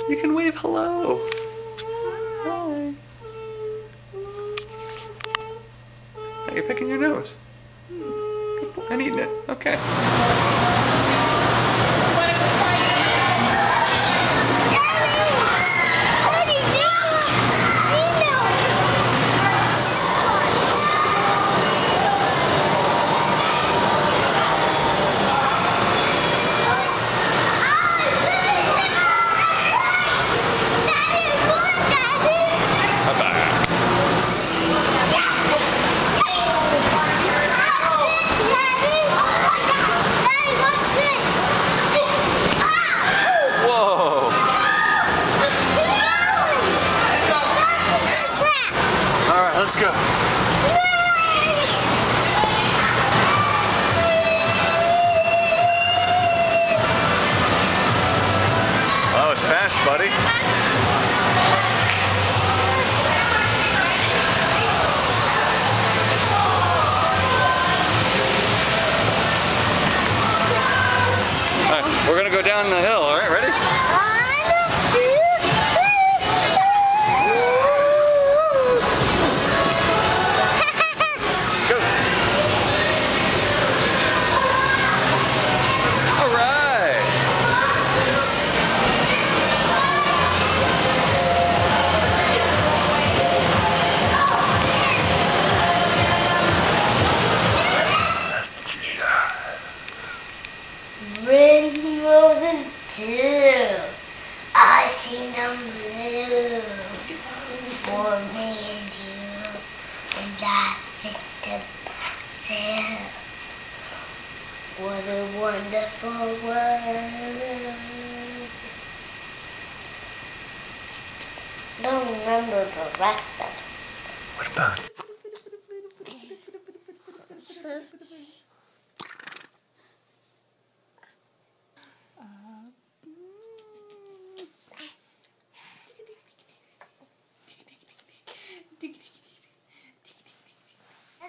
You can wave hello. Hi. Now you're picking your nose. Good boy. And eating it. Okay. Let's go. That was fast, buddy. All right, we're gonna go down the hill. All right, ready? Red roses too. I seen them blue for me and you, and I think to myself, what a wonderful world. Don't remember the rest of it. What about?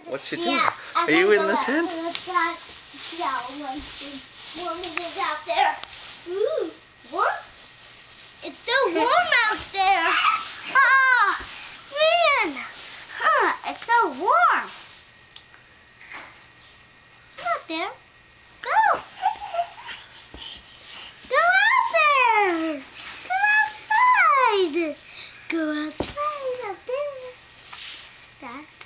What's she doing? Are you in the tent? Out there. Ooh, warm? It's so warm out there. Ah, man. It's so warm. Come out there. Go. Go out there. Come outside. Go outside out there. That's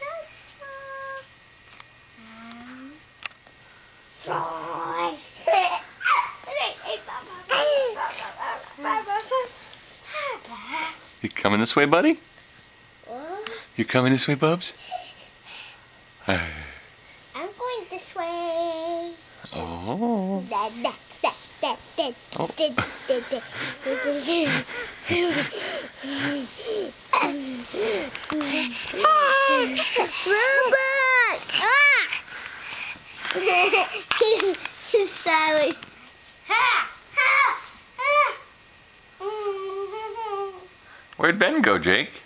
You coming this way, buddy? What? You coming this way, Bubs? I'm going this way. Oh. Robot! Ah! He's sideways. Where'd Ben go, Jake?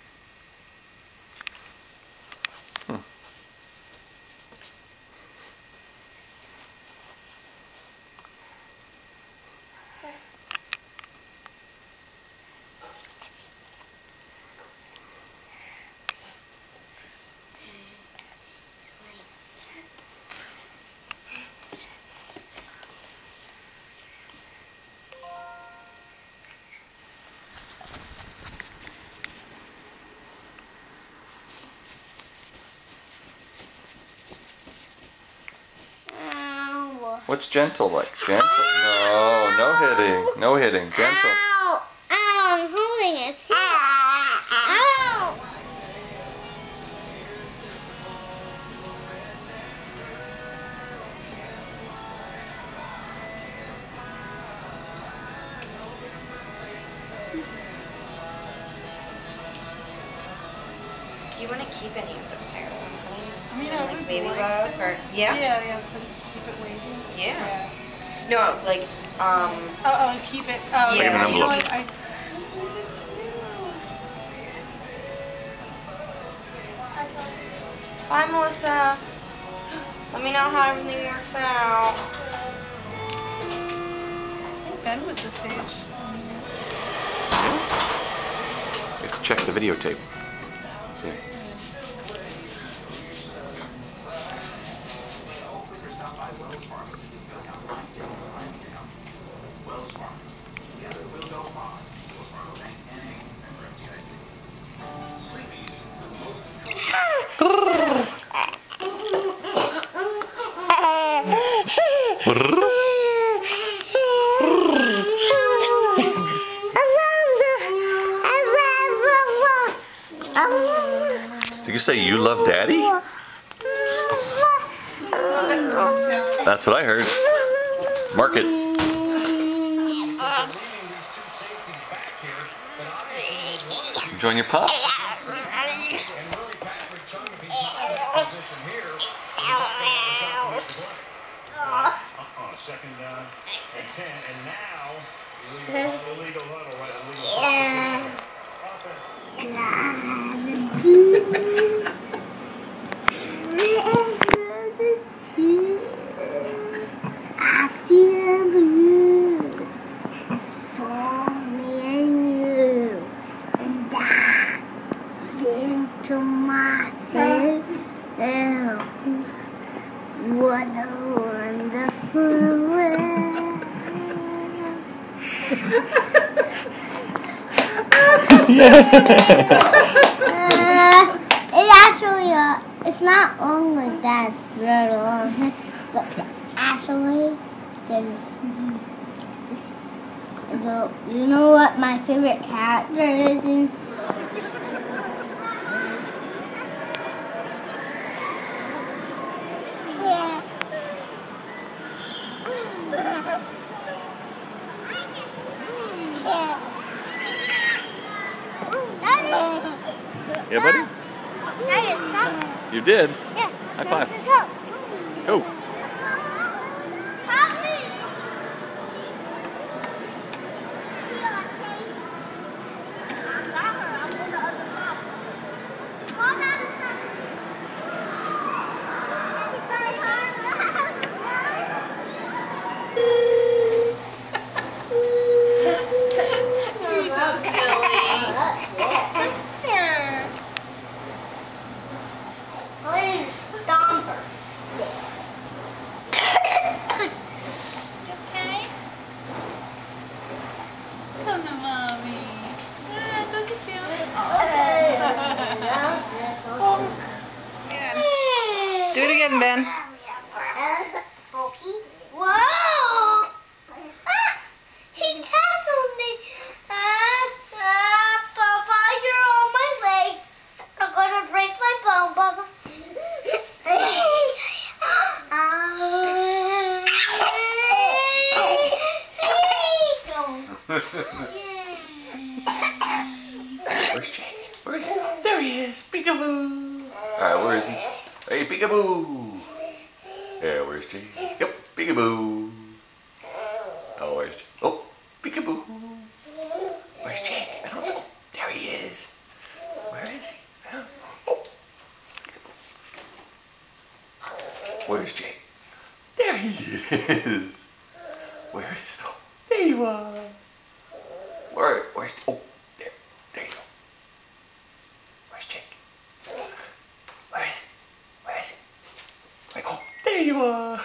What's gentle like? Gentle? No, no hitting. No hitting. Gentle. Ow! Ow! I'm holding it. Ow! Do you want to keep any of this hair? I mean, Like baby look or yeah? Yeah, keep it wavy. Yeah. No, like keep it. Oh, Yeah. You know what? Bye, Melissa. Let me know how everything works out. I think Ben was this age. check the videotape. See. Did you say you love Daddy? That's what I heard. Mark it. Enjoying your pops? Second down and 10, and now illegal huddle, right? I see the blue for me and you, and I think to myself, what a wonderful world. It actually, it's not long like that, very long, but actually, you know what my favorite character is in? Yeah, buddy? You did? Yeah. High five. Go. Go. Do it again, Ben. Whoa! He tackled me. Papa, you're on my leg. I'm gonna break my bone, Papa. Where's Jake? Where is he? There he is. Peekaboo. Alright, where is he? Hey, peekaboo. Yeah, where's Jake? Yep, peekaboo. Oh, where's Jake? Oh, peekaboo. Where's Jake? I don't know. There he is. Where is he? I don't know. Oh. Where's Jake? There he is. Where is he? Oh, there you are. Where's, oh, there you go. Where's Jake? Where is he? Wait, oh, there you are.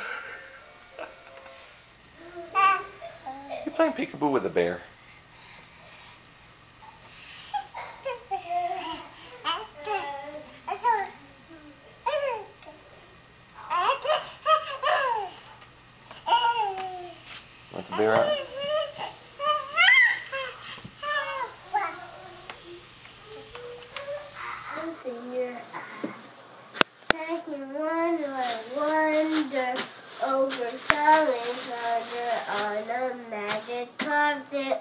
You're playing peekaboo with a bear. Want the bear out? Wonder over something under on a magic carpet.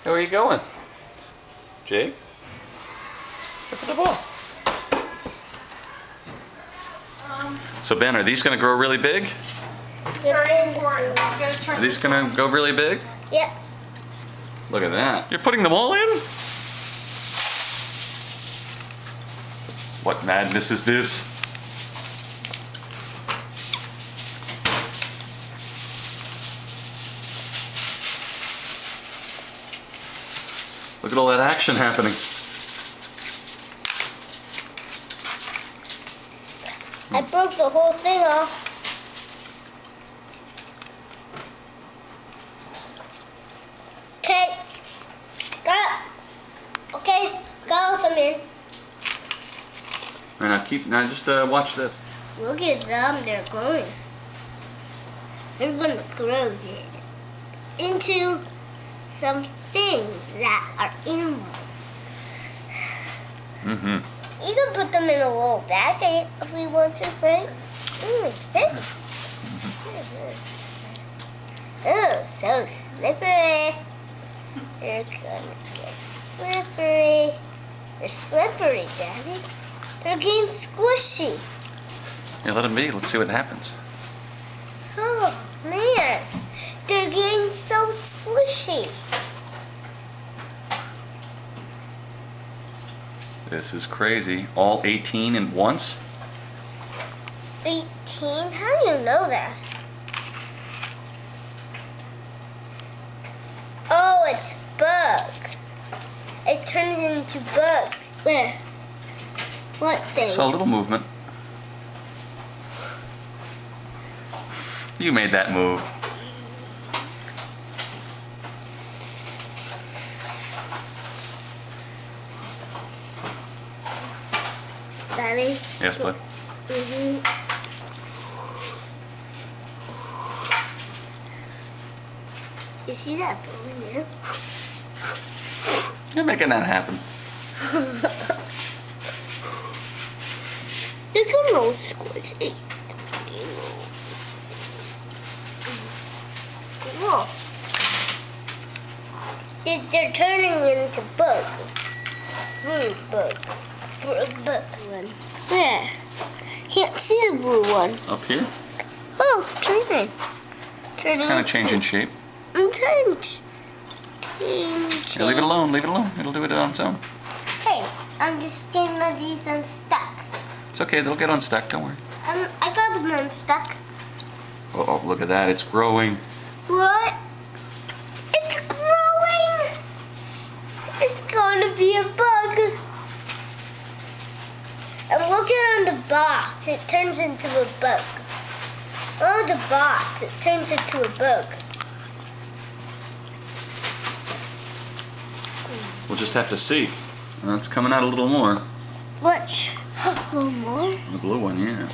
Where are you going? Jake? Look at the ball. So Ben, are these going to grow really big? It's very important. I'm going to turn Are these this going on. to go really big? Yep. Look at that. You're putting them all in? What madness is this? Look at all that action happening. I broke the whole thing off. Okay. Okay, go some in. All right, now just watch this. Look at them, they're growing. They're gonna grow into some things that are animals. Mm-hmm. You can put them in a little bag if we want to, right? Oh, so slippery. They're gonna get slippery. They're slippery, Daddy. They're getting squishy. Yeah, let them be. Let's see what happens. Oh, man. They're getting so squishy. This is crazy. All 18 at once? 18? How do you know that? Oh, it's bug. It turns into bugs. Where? What thing? Saw a little movement. You made that move. Daddy? Yes, bud. You see that bone there? You're making that happen. They're getting all squishy. Whoa. They're turning into bug. Bug. One. Where? Can't see the blue one. Up here? Oh, turning. Kind of changing shape. I'm turning. Yeah, leave it alone, leave it alone. It'll do it on its own. Hey, I'm just getting these unstuck. It's okay, they'll get unstuck, don't worry. I got them unstuck. Oh, look at that, it's growing. What? It's growing! It's gonna be a bug. And look at on the box, it turns into a bug. On the box, it turns into a bug. We'll just have to see. It's coming out a little more. Watch. A little more? The blue one, yeah.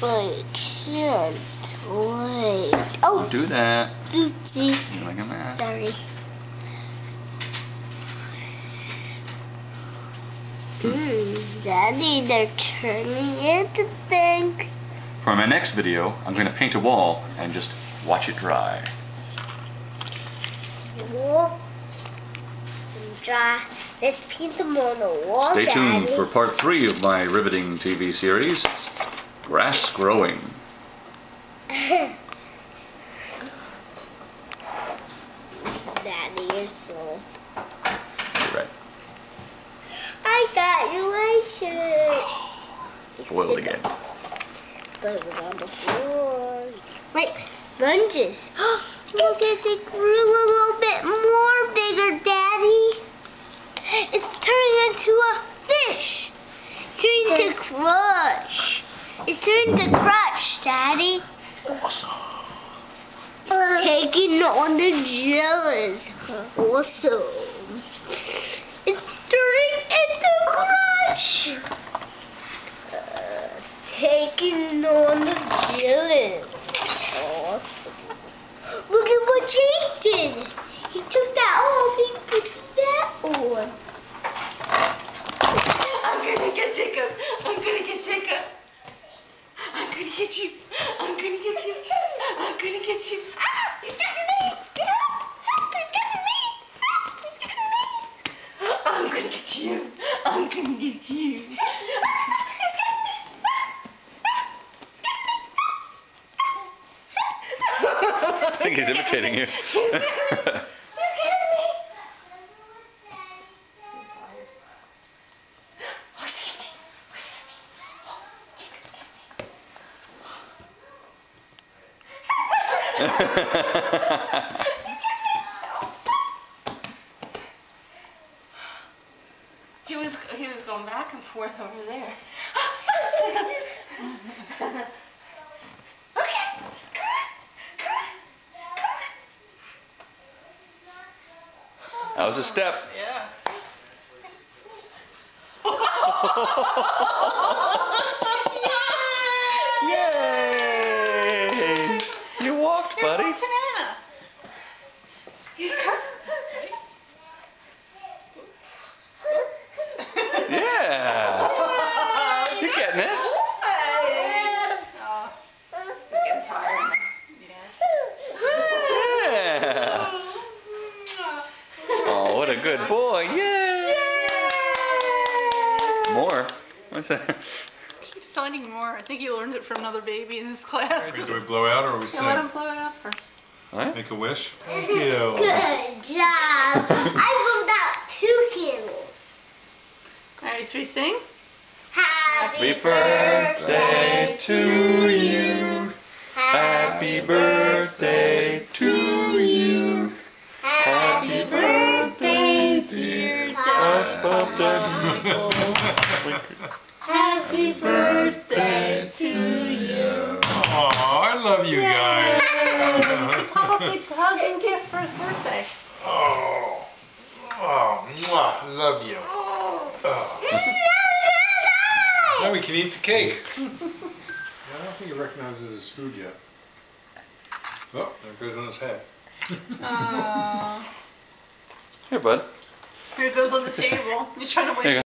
I can't wait. Oh, Don't do that. oopsie. You're like a mess. Sorry. Daddy, they're turning into things. For my next video, I'm going to paint a wall and just watch it dry. Wall. Dry. Let's paint them on the wall, Stay tuned Daddy. for part 3 of my riveting TV series, Grass Growing. Daddy, you're slow. You're right. I got you a shirt. Boiled again. But it was on the floor. Like sponges. Look, it grew a little bit more bigger, Daddy. It's turning into a fish. It's turning to crush. It's turning to crush, Daddy. Awesome. Taking on the jealous. Awesome. It's turning into crush. Taking on the jealous. Awesome. Look at what Jake did. He took that off. He put that on. I'm gonna get Jacob. I'm gonna get Jacob. I'm gonna get you. I'm gonna get you. I'm gonna get you. Ah! He's getting me! think he's imitating you. He's getting me. Oh, he's getting me. Oh, he's getting me. Oh, Jacob's getting me. He's getting me. He was going back and forth over there. Okay, come on. That was a step. Yeah. Yay! You walked, buddy. Banana. You got Yeah. You're getting it. Oh, he's getting tired. Yeah. Oh, what a good boy. Yay! More. What's that? Keep signing more. I think he learned it from another baby in his class. Wait, do we blow out or we So let him sing? blow it up first. What? Make a wish? Thank you. Good job. I moved out 2 candles. Alright, should we sing? Happy birthday to you. Happy birthday to you. Happy birthday, dear Happy birthday to you. Aw, I love you guys. Papa big hug and kiss for his birthday. Oh, mwah, love you. Now we can eat the cake. I don't think he recognizes his food yet. Oh, there goes on his head. Here, bud. Here it goes on the table. He's trying to wait.